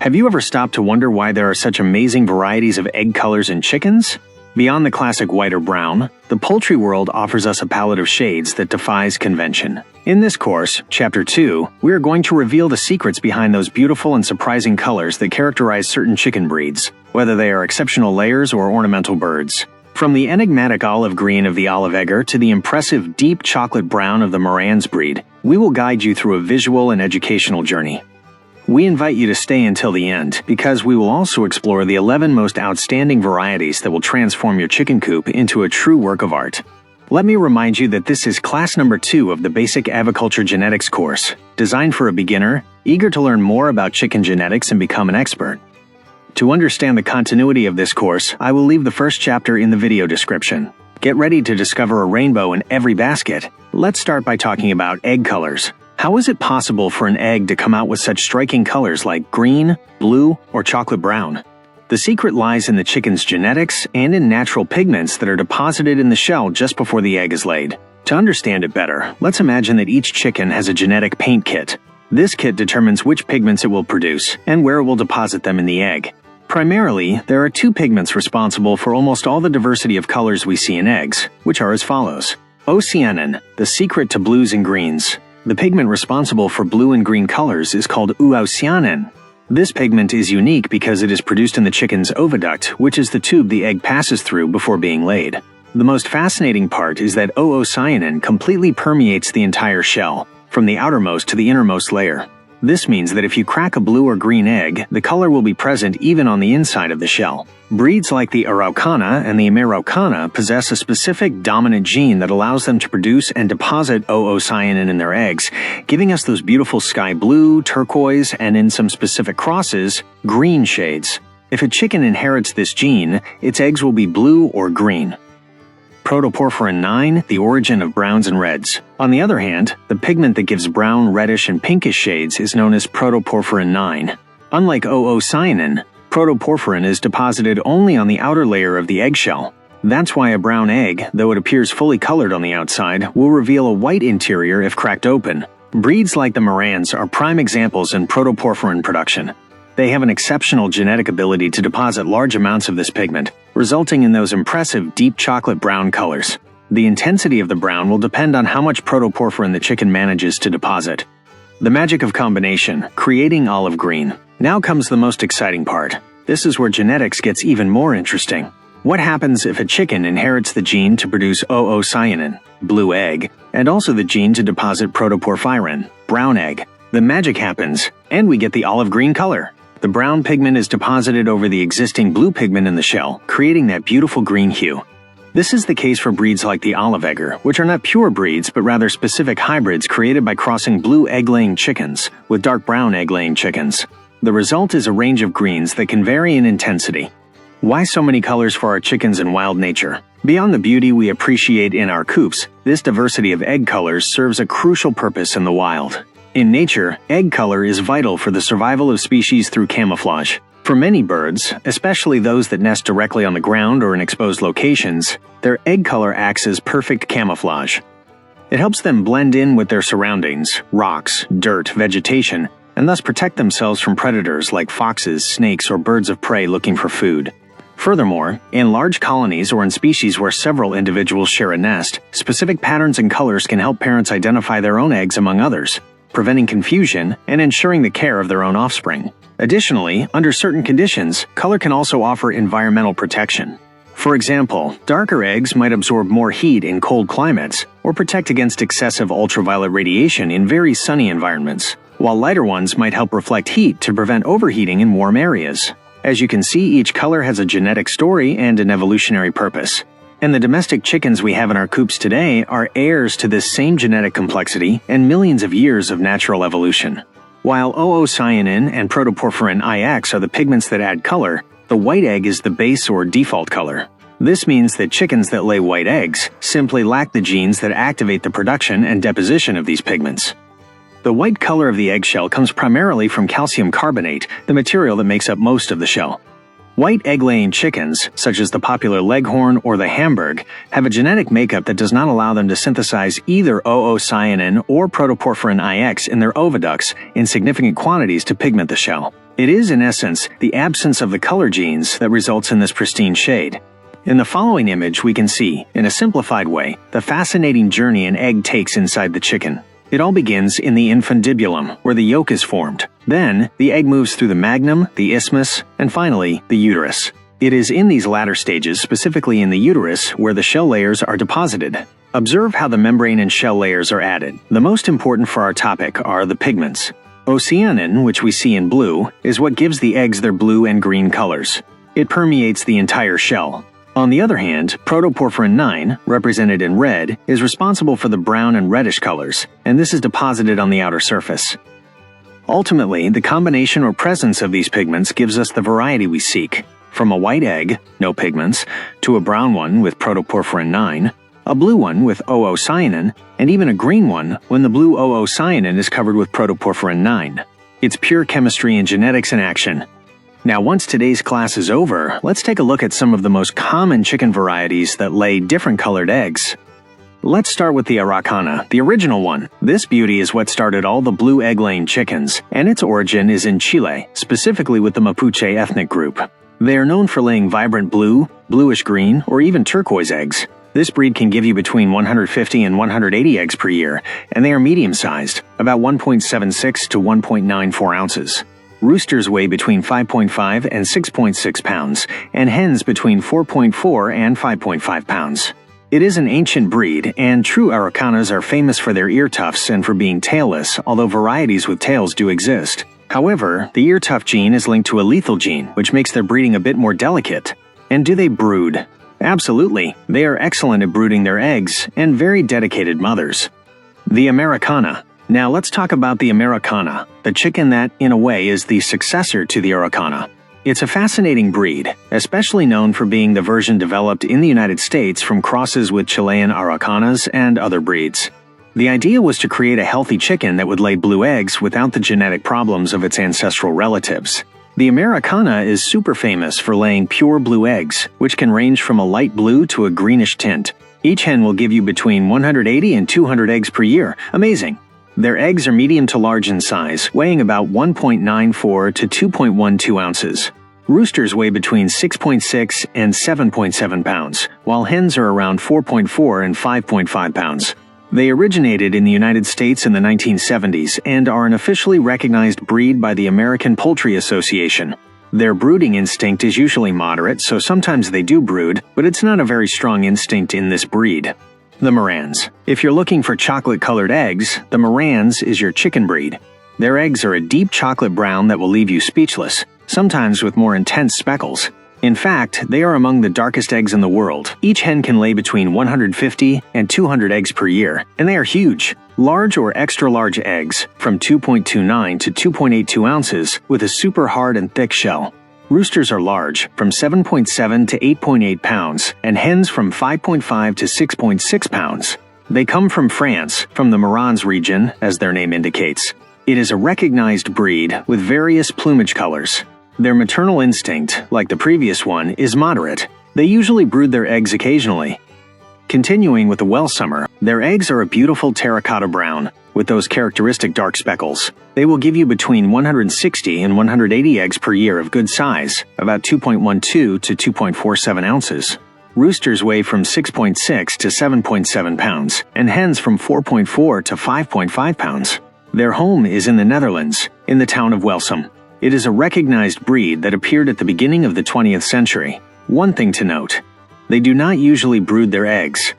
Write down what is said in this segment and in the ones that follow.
Have you ever stopped to wonder why there are such amazing varieties of egg colors in chickens? Beyond the classic white or brown, the poultry world offers us a palette of shades that defies convention. In this course, Chapter 2, we are going to reveal the secrets behind those beautiful and surprising colors that characterize certain chicken breeds, whether they are exceptional layers or ornamental birds. From the enigmatic olive green of the olive Eggar to the impressive deep chocolate brown of the Morans breed, we will guide you through a visual and educational journey. We invite you to stay until the end, because we will also explore the 11 most outstanding varieties that will transform your chicken coop into a true work of art. Let me remind you that this is class number 2 of the Basic Aviculture Genetics course, designed for a beginner, eager to learn more about chicken genetics and become an expert. To understand the continuity of this course, I will leave the first chapter in the video description. Get ready to discover a rainbow in every basket. Let's start by talking about egg colors. How is it possible for an egg to come out with such striking colors like green, blue, or chocolate brown? The secret lies in the chicken's genetics and in natural pigments that are deposited in the shell just before the egg is laid. To understand it better, let's imagine that each chicken has a genetic paint kit. This kit determines which pigments it will produce and where it will deposit them in the egg. Primarily, there are 2 pigments responsible for almost all the diversity of colors we see in eggs, which are as follows. Oanin, the secret to blues and greens. The pigment responsible for blue and green colors is called Araucana. This pigment is unique because it is produced in the chicken's oviduct, which is the tube the egg passes through before being laid. The most fascinating part is that Oanin completely permeates the entire shell, from the outermost to the innermost layer. This means that if you crack a blue or green egg, the color will be present even on the inside of the shell. Breeds like the Araucana and the Americana possess a specific dominant gene that allows them to produce and deposit Oanin in their eggs, giving us those beautiful sky blue, turquoise, and in some specific crosses, green shades. If a chicken inherits this gene, its eggs will be blue or green. Protoorpherin 9, the origin of browns and reds. On the other hand, the pigment that gives brown, reddish, and pinkish shades is known as Protoorpherin 9. Unlike Oanin, Protoorpherin is deposited only on the outer layer of the eggshell. That's why a brown egg, though it appears fully colored on the outside, will reveal a white interior if cracked open. Breeds like the Marans are prime examples in Protoorpherin production. They have an exceptional genetic ability to deposit large amounts of this pigment, resulting in those impressive deep chocolate brown colors. The intensity of the brown will depend on how much protoorpherin the chicken manages to deposit. The magic of combination, creating olive green. Now comes the most exciting part. This is where genetics gets even more interesting. What happens if a chicken inherits the gene to produce Oanin, blue egg, and also the gene to deposit Protoorpherin, brown egg? The magic happens, and we get the olive green color. The brown pigment is deposited over the existing blue pigment in the shell, creating that beautiful green hue. This is the case for breeds like the olive Eggar, which are not pure breeds but rather specific hybrids created by crossing blue egg-laying chickens with dark brown egg-laying chickens. The result is a range of greens that can vary in intensity. Why so many colors for our chickens in wild nature? Beyond the beauty we appreciate in our coops, this diversity of egg colors serves a crucial purpose in the wild. In nature, egg color is vital for the survival of species through camouflage. For many birds, especially those that nest directly on the ground or in exposed locations, their egg color acts as perfect camouflage. It helps them blend in with their surroundings, rocks, dirt, vegetation, and thus protect themselves from predators like foxes, snakes, or birds of prey looking for food. Furthermore, in large colonies or in species where several individuals share a nest, specific patterns and colors can help parents identify their own eggs among others, preventing confusion and ensuring the care of their own offspring. Additionally, under certain conditions, color can also offer environmental protection. For example, darker eggs might absorb more heat in cold climates or protect against excessive ultraviolet radiation in very sunny environments, while lighter ones might help reflect heat to prevent overheating in warm areas. As you can see, each color has a genetic story and an evolutionary purpose. And the domestic chickens we have in our coops today are heirs to this same genetic complexity and millions of years of natural evolution. While Oanin and Protoorpherin IX are the pigments that add color, the white egg is the base or default color. This means that chickens that lay white eggs simply lack the genes that activate the production and deposition of these pigments. The white color of the eggshell comes primarily from calcium carbonate, the material that makes up most of the shell. White egg-laying chickens, such as the popular Leghorn or the Hamburgg, have a genetic makeup that does not allow them to synthesize either Oanin or Protoorpherin IX in their oviducts in significant quantities to pigment the shell. It is, in essence, the absence of the color genes that results in this pristine shade. In the following image, we can see, in a simplified way, the fascinating journey an egg takes inside the chicken. It all begins in the infundibulum, where the yolk is formed. Then, the egg moves through the magnum, the isthmus, and finally, the uterus. It is in these latter stages, specifically in the uterus, where the shell layers are deposited. Observe how the membrane and shell layers are added. The most important for our topic are the pigments. Oanin, which we see in blue, is what gives the eggs their blue and green colors. It permeates the entire shell. On the other hand, Protoorpherin 9, represented in red, is responsible for the brown and reddish colors, and this is deposited on the outer surface. Ultimately, the combination or presence of these pigments gives us the variety we seek, from a white egg, no pigments, to a brown one with Protoorpherin 9, a blue one with oocyanin, and even a green one when the blue oocyanin is covered with Protoorpherin 9. It's pure chemistry and genetics in action. Now, once today's class is over, let's take a look at some of the most common chicken varieties that lay different colored eggs. Let's start with the Araucana, the original one. This beauty is what started all the blue egg-laying chickens, and its origin is in Chile, specifically with the Mapuche ethnic group. They are known for laying vibrant blue, bluish-green, or even turquoise eggs. This breed can give you between 150 and 180 eggs per year, and they are medium-sized, about 1.76 to 1.94 ounces. Roosters weigh between 5.5 and 6.6 pounds, and hens between 4.4 and 5.5 pounds. It is an ancient breed, and true Araucanas are famous for their ear tufts and for being tailless, although varieties with tails do exist. However, the ear tuft gene is linked to a lethal gene, which makes their breeding a bit more delicate. And do they brood? Absolutely. They are excellent at brooding their eggs, and very dedicated mothers. The Americana. Now let's talk about the Americana, the chicken that, in a way, is the successor to the Araucana. It's a fascinating breed, especially known for being the version developed in the United States from crosses with Chilean Araucanas and other breeds. The idea was to create a healthy chicken that would lay blue eggs without the genetic problems of its ancestral relatives. The Americana is super famous for laying pure blue eggs, which can range from a light blue to a greenish tint. Each hen will give you between 180 and 200 eggs per year. Amazing! Their eggs are medium to large in size, weighing about 1.94 to 2.12 ounces. Roosters weigh between 6.6 and 7.7 pounds, while hens are around 4.4 and 5.5 pounds. They originated in the United States in the 1970s and are an officially recognized breed by the American Poultry Association. Their brooding instinct is usually moderate, so sometimes they do brood, but it's not a very strong instinct in this breed. The Morans. If you're looking for chocolate-colored eggs, the Morans is your chicken breed. Their eggs are a deep chocolate brown that will leave you speechless, sometimes with more intense speckles. In fact, they are among the darkest eggs in the world. Each hen can lay between 150 and 200 eggs per year, and they are huge. Large or extra-large eggs, from 2.29 to 2.82 ounces, with a super hard and thick shell. Roosters are large, from 7.7 to 8.8 pounds, and hens from 5.5 to 6.6 pounds. They come from France, from the Marans region, as their name indicates. It is a recognized breed with various plumage colors. Their maternal instinct, like the previous one, is moderate. They usually brood their eggs occasionally. Continuing with the Welsummer, their eggs are a beautiful terracotta brown, with those characteristic dark speckles. They will give you between 160 and 180 eggs per year of good size, about 2.12 to 2.47 ounces. Roosters weigh from 6.6 to 7.7 pounds, and hens from 4.4 to 5.5 pounds. Their home is in the Netherlands, in the town of Welsum. It is a recognized breed that appeared at the beginning of the 20th century. One thing to note: they do not usually brood their eggs.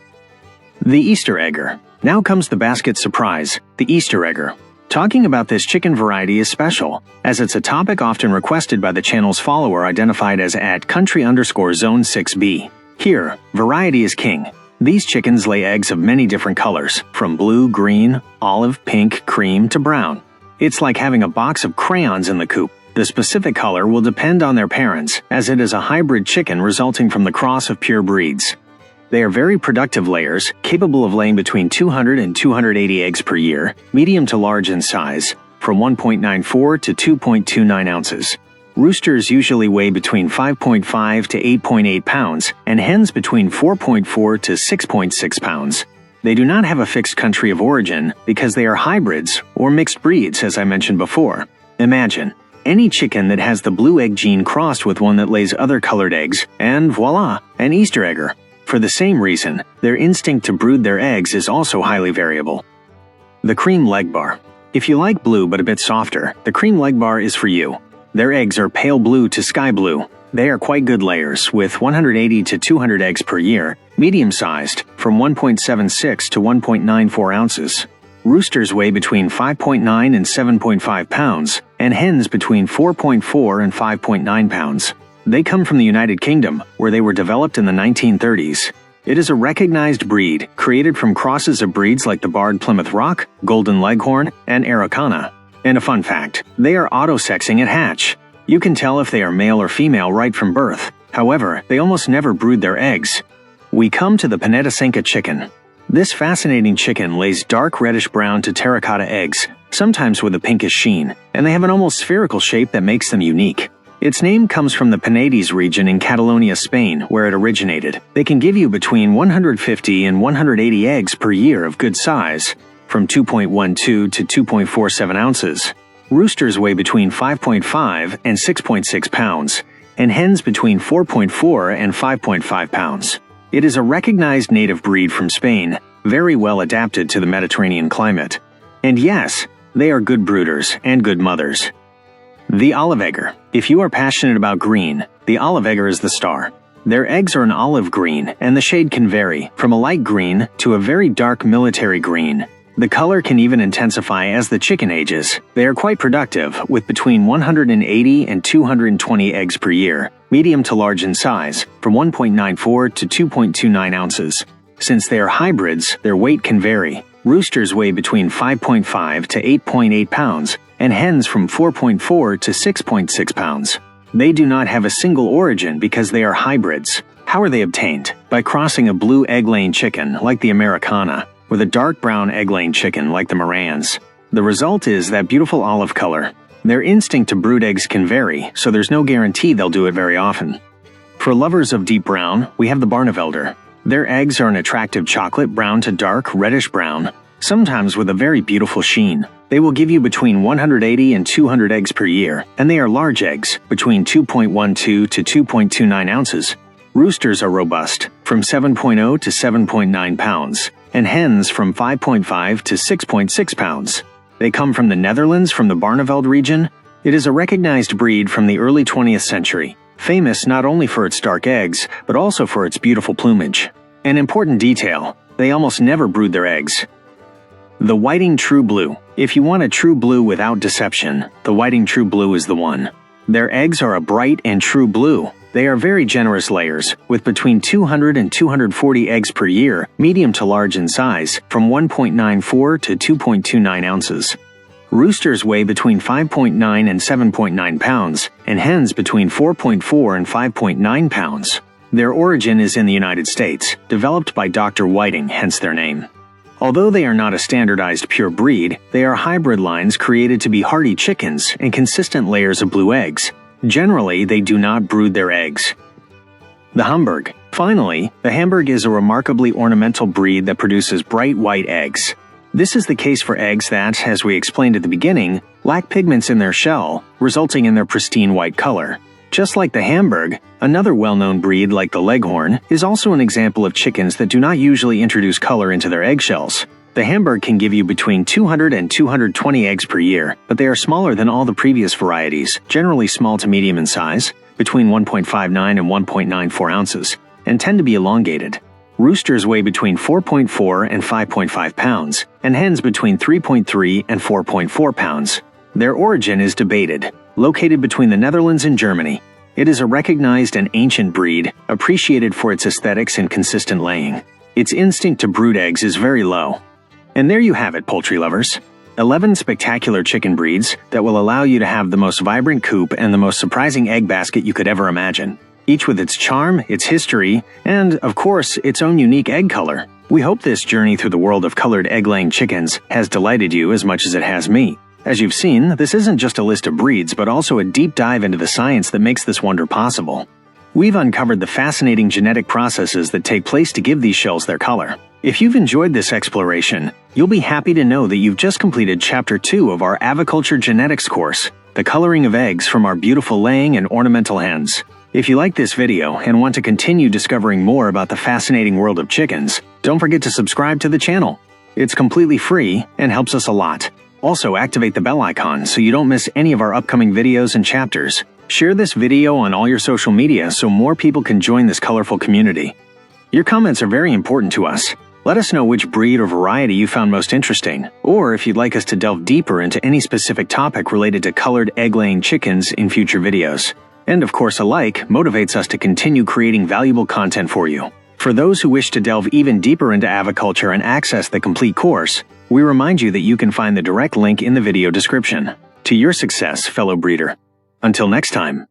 The Easter Eggar. Now comes the basket surprise, the Easter Eggar. Talking about this chicken variety is special, as it's a topic often requested by the channel's follower identified as @country_zone6b. Here, variety is king. These chickens lay eggs of many different colors, from blue, green, olive, pink, cream to brown. It's like having a box of crayons in the coop. The specific color will depend on their parents, as it is a hybrid chicken resulting from the cross of pure breeds. They are very productive layers, capable of laying between 200 and 280 eggs per year, medium to large in size, from 1.94 to 2.29 ounces. Roosters usually weigh between 5.5 to 8.8 pounds, and hens between 4.4 to 6.6 pounds. They do not have a fixed country of origin because they are hybrids or mixed breeds, as I mentioned before. Imagine Any chicken that has the blue egg gene crossed with one that lays other colored eggs, and voila, an Easter egger. For the same reason, their instinct to brood their eggs is also highly variable. The cream leg bar. If you like blue but a bit softer, the cream leg bar is for you. Their eggs are pale blue to sky blue. They are quite good layers, with 180 to 200 eggs per year, medium-sized, from 1.76 to 1.94 ounces. Roosters weigh between 5.9 and 7.5 pounds, and hens between 4.4 and 5.9 pounds. They come from the United Kingdom, where they were developed in the 1930s. It is a recognized breed, created from crosses of breeds like the Barred Plymouth Rock, Golden Leghorn, and Araucana. And a fun fact, they are auto-sexing at hatch. You can tell if they are male or female right from birth. However, they almost never brood their eggs. We come to the Panantena chicken. This fascinating chicken lays dark reddish-brown to terracotta eggs, sometimes with a pinkish sheen, and they have an almost spherical shape that makes them unique. Its name comes from the Penedès region in Catalonia, Spain, where it originated. They can give you between 150 and 180 eggs per year of good size, from 2.12 to 2.47 ounces. Roosters weigh between 5.5 and 6.6 pounds, and hens between 4.4 and 5.5 pounds. It is a recognized native breed from Spain, very well adapted to the Mediterranean climate. And yes, they are good brooders and good mothers. The olive egger. If you are passionate about green, the olive egger is the star. Their eggs are an olive green, and the shade can vary from a light green to a very dark military green. The color can even intensify as the chicken ages. They are quite productive, with between 180 and 220 eggs per year, medium to large in size, from 1.94 to 2.29 ounces. Since they are hybrids, their weight can vary. Roosters weigh between 5.5 to 8.8 pounds, and hens from 4.4 to 6.6 pounds. They do not have a single origin because they are hybrids. How are they obtained? By crossing a blue egg-laying chicken, like the Americana, with a dark brown egg-laying chicken like the Morans. The result is that beautiful olive color. Their instinct to brood eggs can vary, so there's no guarantee they'll do it very often. For lovers of deep brown, we have the Barnevelder. Their eggs are an attractive chocolate brown to dark reddish brown, sometimes with a very beautiful sheen. They will give you between 180 and 200 eggs per year, and they are large eggs, between 2.12 to 2.29 ounces. Roosters are robust, from 7.0 to 7.9 pounds, and hens from 5.5 to 6.6 pounds. They come from the Netherlands from the Barnevelder region. It is a recognized breed from the early 20th century, famous not only for its dark eggs, but also for its beautiful plumage. An important detail, they almost never brood their eggs. The Whiting True Blue. If you want a true blue without deception, the Whiting True Blue is the one. Their eggs are a bright and true blue. They are very generous layers, with between 200 and 240 eggs per year, medium to large in size, from 1.94 to 2.29 ounces. Roosters weigh between 5.9 and 7.9 pounds, and hens between 4.4 and 5.9 pounds. Their origin is in the United States, developed by Dr. Whiting, hence their name. Although they are not a standardized pure breed, they are hybrid lines created to be hardy chickens and consistent layers of blue eggs. Generally, they do not brood their eggs. The Hamburgg. Finally, the Hamburgg is a remarkably ornamental breed that produces bright white eggs. This is the case for eggs that, as we explained at the beginning, lack pigments in their shell, resulting in their pristine white color. Just like the Hamburgg, another well-known breed like the Leghorn is also an example of chickens that do not usually introduce color into their eggshells. The Hamburgg can give you between 200 and 220 eggs per year, but they are smaller than all the previous varieties, generally small to medium in size, between 1.59 and 1.94 ounces, and tend to be elongated. Roosters weigh between 4.4 and 5.5 pounds, and hens between 3.3 and 4.4 pounds. Their origin is debated, located between the Netherlands and Germany. It is a recognized and ancient breed, appreciated for its aesthetics and consistent laying. Its instinct to brood eggs is very low. And there you have it, poultry lovers. 11 spectacular chicken breeds that will allow you to have the most vibrant coop and the most surprising egg basket you could ever imagine, each with its charm, its history, and, of course, its own unique egg color. We hope this journey through the world of colored egg-laying chickens has delighted you as much as it has me. As you've seen, this isn't just a list of breeds, but also a deep dive into the science that makes this wonder possible. We've uncovered the fascinating genetic processes that take place to give these shells their color. If you've enjoyed this exploration, you'll be happy to know that you've just completed Chapter 2 of our Aviculture Genetics course. the coloring of eggs from our beautiful laying and ornamental hens. If you like this video and want to continue discovering more about the fascinating world of chickens, don't forget to subscribe to the channel. It's completely free and helps us a lot. Also, activate the bell icon so you don't miss any of our upcoming videos and chapters. Share this video on all your social media so more people can join this colorful community. Your comments are very important to us. Let us know which breed or variety you found most interesting, or if you'd like us to delve deeper into any specific topic related to colored egg-laying chickens in future videos. And of course, a like motivates us to continue creating valuable content for you. For those who wish to delve even deeper into aviculture and access the complete course, we remind you that you can find the direct link in the video description. To your success, fellow breeder. Until next time.